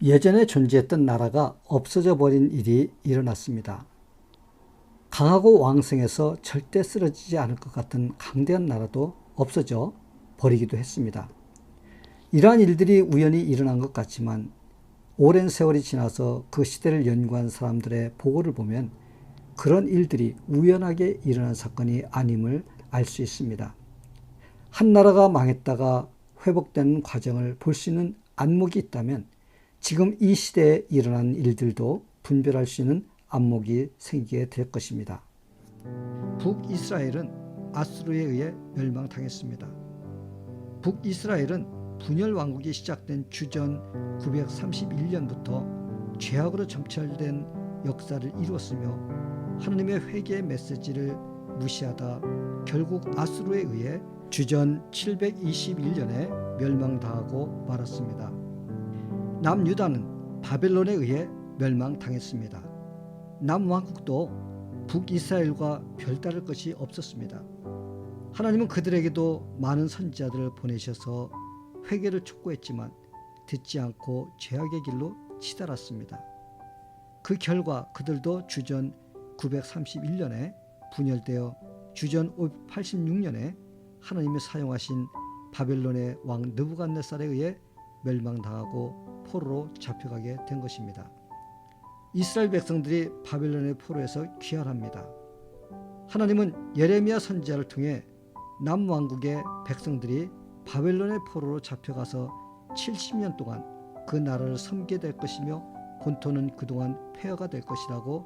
예전에 존재했던 나라가 없어져 버린 일이 일어났습니다. 강하고 왕성해서 절대 쓰러지지 않을 것 같은 강대한 나라도 없어져 버리기도 했습니다. 이러한 일들이 우연히 일어난 것 같지만 오랜 세월이 지나서 그 시대를 연구한 사람들의 보고를 보면 그런 일들이 우연하게 일어난 사건이 아님을 알 수 있습니다. 한 나라가 망했다가 회복되는 과정을 볼 수 있는 안목이 있다면 지금 이 시대에 일어난 일들도 분별할 수 있는 안목이 생기게 될 것입니다. 북이스라엘은 아수르에 의해 멸망당했습니다. 북이스라엘은 분열 왕국이 시작된 주전 931년부터 죄악으로 점철된 역사를 이루었으며 하나님의 회개의 메시지를 무시하다 결국 아수르에 의해 주전 721년에 멸망당하고 말았습니다. 남유다는 바벨론에 의해 멸망당했습니다. 남왕국도 북이스라엘과 별다를 것이 없었습니다. 하나님은 그들에게도 많은 선지자들을 보내셔서 회개를 촉구했지만 듣지 않고 죄악의 길로 치달았습니다. 그 결과 그들도 주전 931년에 분열되어 주전 586년에 하나님이 사용하신 바벨론의 왕 느부갓네살에 의해 멸망당하고 포로로 잡혀가게 된 것입니다. 이스라엘 백성들이 바벨론의 포로에서 귀환합니다. 하나님은 예레미야 선지자를 통해 남왕국의 백성들이 바벨론의 포로로 잡혀가서 70년 동안 그 나라를 섬기게 될 것이며 본토는 그동안 폐허가 될 것이라고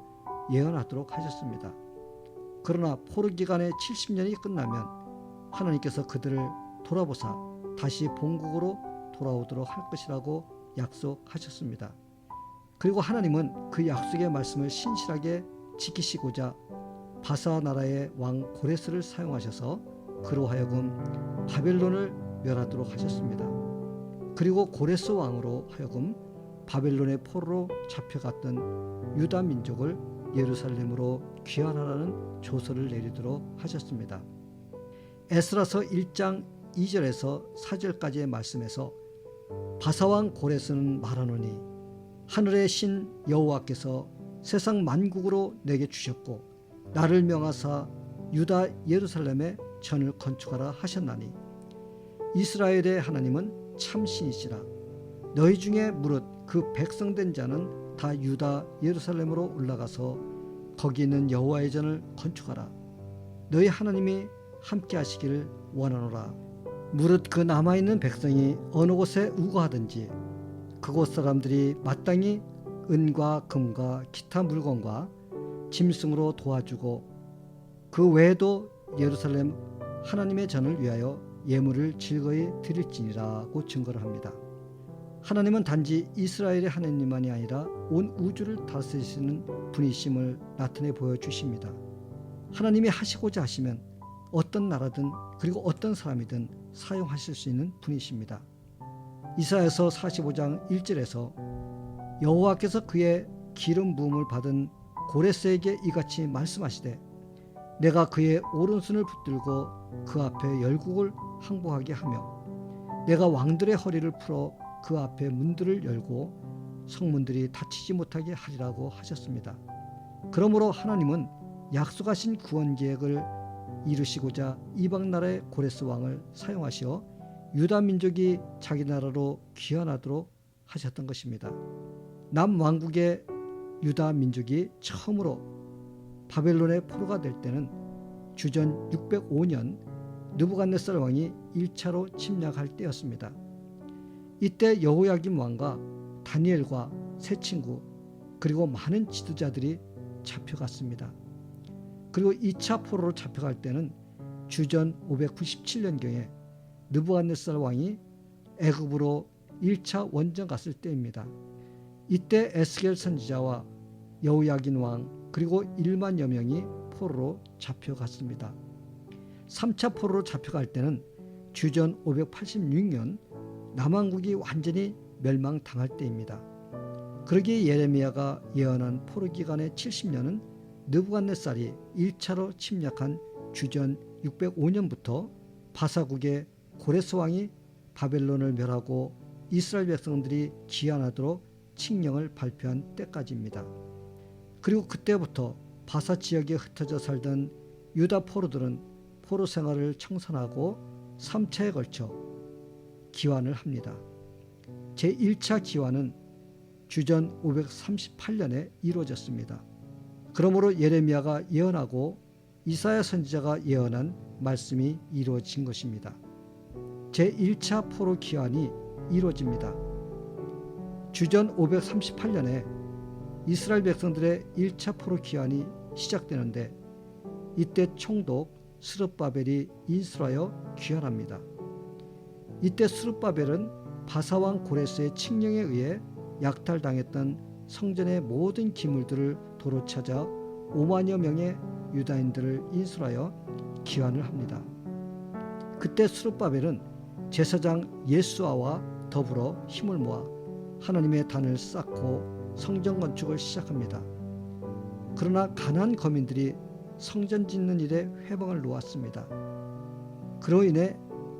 예언하도록 하셨습니다. 그러나 포로 기간의 70년이 끝나면 하나님께서 그들을 돌아보사 다시 본국으로 돌아오도록 할 것이라고 약속하셨습니다. 그리고 하나님은 그 약속의 말씀을 신실하게 지키시고자 바사 나라의 왕 고레스를 사용하셔서 그로 하여금 바벨론을 멸하도록 하셨습니다. 그리고 고레스 왕으로 하여금 바벨론의 포로로 잡혀갔던 유다 민족을 예루살렘으로 귀환하라는 조서를 내리도록 하셨습니다. 에스라서 1장 2절에서 4절까지의 말씀에서 바사왕 고레스는 말하노니 하늘의 신 여호와께서 세상 만국으로 내게 주셨고 나를 명하사 유다 예루살렘에 전을 건축하라 하셨나니 이스라엘의 하나님은 참신이시라. 너희 중에 무릇 그 백성된 자는 다 유다 예루살렘으로 올라가서 거기 있는 여호와의 전을 건축하라. 너희 하나님이 함께 하시기를 원하노라. 무릇 그 남아있는 백성이 어느 곳에 우거하든지 그곳 사람들이 마땅히 은과 금과 기타 물건과 짐승으로 도와주고 그 외에도 예루살렘 하나님의 전을 위하여 예물을 즐거이 드릴지니라고 증거를 합니다. 하나님은 단지 이스라엘의 하나님만이 아니라 온 우주를 다스리시는 분이심을 나타내 보여주십니다. 하나님이 하시고자 하시면 어떤 나라든 그리고 어떤 사람이든 사용하실 수 있는 분이십니다. 이사야서 45장 1절에서 여호와께서 그의 기름 부음을 받은 고레스에게 이같이 말씀하시되 내가 그의 오른손을 붙들고 그 앞에 열국을 항복하게 하며 내가 왕들의 허리를 풀어 그 앞에 문들을 열고 성문들이 닫히지 못하게 하리라고 하셨습니다. 그러므로 하나님은 약속하신 구원 계획을 이루시고자 이방 나라의 고레스 왕을 사용하시어 유다 민족이 자기 나라로 귀환하도록 하셨던 것입니다. 남왕국의 유다 민족이 처음으로 바벨론의 포로가 될 때는 주전 605년 느부갓네살 왕이 1차로 침략할 때였습니다. 이때 여호야김 왕과 다니엘과 세 친구 그리고 많은 지도자들이 잡혀갔습니다. 그리고 2차 포로로 잡혀갈 때는 주전 597년경에 느부갓네살 왕이 애굽으로 1차 원정 갔을 때입니다. 이때 에스겔 선지자와 여호야긴 왕 그리고 1만여 명이 포로로 잡혀갔습니다. 3차 포로로 잡혀갈 때는 주전 586년 남왕국이 완전히 멸망당할 때입니다. 그러기에 예레미야가 예언한 포로 기간의 70년은 느부갓네살이 1차로 침략한 주전 605년부터 바사국의 고레스 왕이 바벨론을 멸하고 이스라엘 백성들이 귀환하도록 칙령을 발표한 때까지입니다. 그리고 그때부터 바사 지역에 흩어져 살던 유다 포로들은 포로 생활을 청산하고 3차에 걸쳐 기환을 합니다. 제1차 기환은 주전 538년에 이루어졌습니다. 그러므로 예레미야가 예언하고 이사야 선지자가 예언한 말씀이 이루어진 것입니다. 제1차 포로 기환이 이루어집니다. 주전 538년에 이스라엘 백성들의 1차 포로 기환이 시작되는데 이때 총독 스룹바벨이 인수하여 귀환합니다. 이때 스룹바벨은 바사왕 고레스의 칙령에 의해 약탈당했던 성전의 모든 기물들을 도로 찾아 5만여 명의 유다인들을 인수하여 기환을 합니다. 그때 스룹바벨은 제사장 예수아와 더불어 힘을 모아 하나님의 단을 쌓고 성전 건축을 시작합니다. 그러나 가나안 거민들이 성전 짓는 일에 회방을 놓았습니다. 그로 인해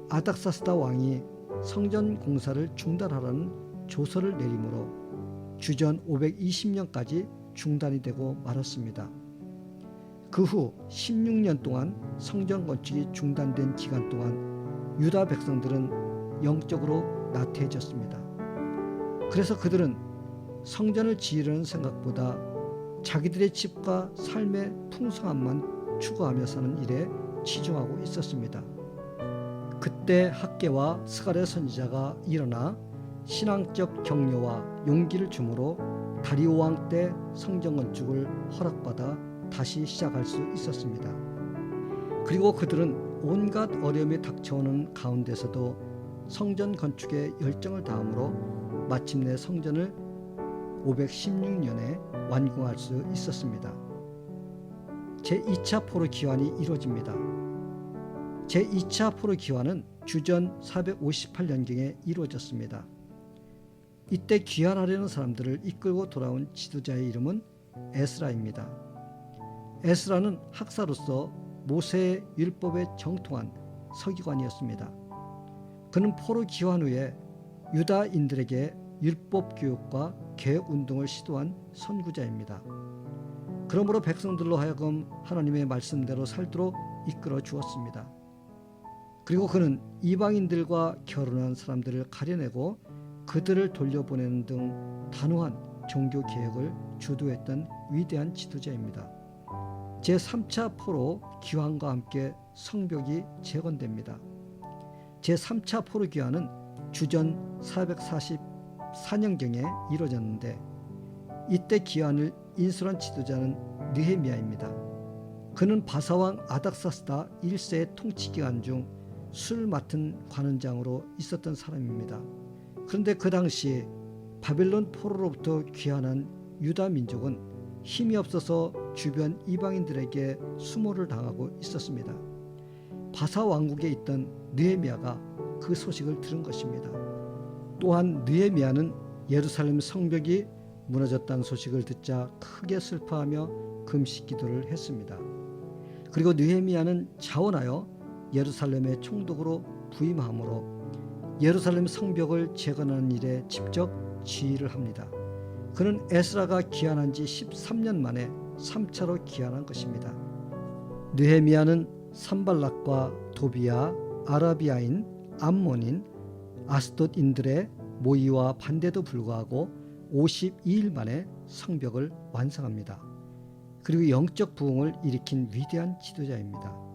아닥사스다 왕이 성전 공사를 중단하라는 조서를 내림으로 주전 520년까지 중단이 되고 말았습니다. 그 후 16년 동안 성전 건축이 중단된 기간 동안 유다 백성들은 영적으로 나태해졌습니다. 그래서 그들은 성전을 지으려는 생각보다 자기들의 집과 삶의 풍성함만 추구하며 사는 일에 치중하고 있었습니다. 그때 학개와 스가랴 선지자가 일어나 신앙적 격려와 용기를 주므로 다리오 왕 때 성전 건축을 허락받아 다시 시작할 수 있었습니다. 그리고 그들은 온갖 어려움이 닥쳐오는 가운데서도 성전 건축에 열정을 다함으로 마침내 성전을 516년에 완공할 수 있었습니다. 제2차 포로 기환이 이루어집니다. 제2차 포로 기환은 주전 458년경에 이루어졌습니다. 이때 귀환하려는 사람들을 이끌고 돌아온 지도자의 이름은 에스라입니다. 에스라는 학사로서 모세의 율법에 정통한 서기관이었습니다. 그는 포로 귀환 후에 유다인들에게 율법 교육과 개혁 운동을 시도한 선구자입니다. 그러므로 백성들로 하여금 하나님의 말씀대로 살도록 이끌어 주었습니다. 그리고 그는 이방인들과 결혼한 사람들을 가려내고 그들을 돌려보내는 등 단호한 종교 개혁을 주도했던 위대한 지도자입니다. 제3차 포로 기환과 함께 성벽이 재건됩니다. 제3차 포로 기환은 주전 444년경에 이루어졌는데 이때 기환을 인수한 지도자는 느헤미야입니다. 그는 바사왕 아닥사스다 1세의 통치 기간 중 술 맡은 관원장으로 있었던 사람입니다. 그런데 그 당시 바벨론 포로로부터 귀환한 유다 민족은 힘이 없어서 주변 이방인들에게 수모를 당하고 있었습니다. 바사 왕국에 있던 느헤미야가 그 소식을 들은 것입니다. 또한 느헤미야는 예루살렘 성벽이 무너졌다는 소식을 듣자 크게 슬퍼하며 금식 기도를 했습니다. 그리고 느헤미야는 자원하여 예루살렘의 총독으로 부임함으로 예루살렘 성벽을 재건하는 일에 직접 지휘를 합니다. 그는 에스라가 귀환한 지 13년 만에 3차로 귀환한 것입니다. 느헤미야는 산발락과 도비야, 아라비아인, 암몬인, 아스돗인들의 모의와 반대도 불구하고 52일 만에 성벽을 완성합니다. 그리고 영적 부흥을 일으킨 위대한 지도자입니다.